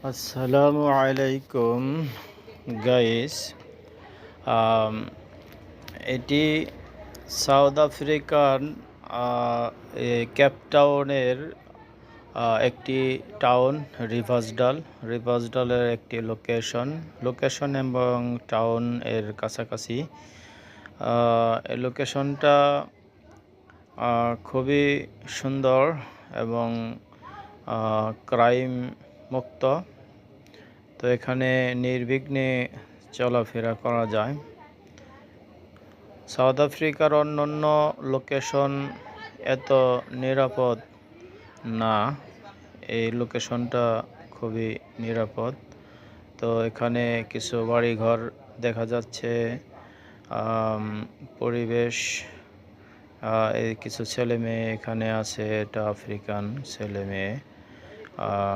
আসসালামু আলাইকুম গাইস। আম, এটি সাউথ আফ্রিকান কেপটাউনের একটি টাউন। রিভার্সডালের একটি লোকেশন এবং টাউন এর কাছাকাছি। এই লোকেশনটা খুবই সুন্দর এবং ক্রাইম মুক্ত। তো এখানে নির্বিঘ্নে চলাফেরা করা যায়। সাউথ আফ্রিকার অন্যান্য লোকেশন এত নিরাপদ না, এই লোকেশনটা খুবই নিরাপদ। তো এখানে কিছু বাড়িঘর দেখা যাচ্ছে, পরিবেশ, এই কিছু ছেলে মেয়ে এখানে আছে, এটা আফ্রিকান ছেলে মেয়ে।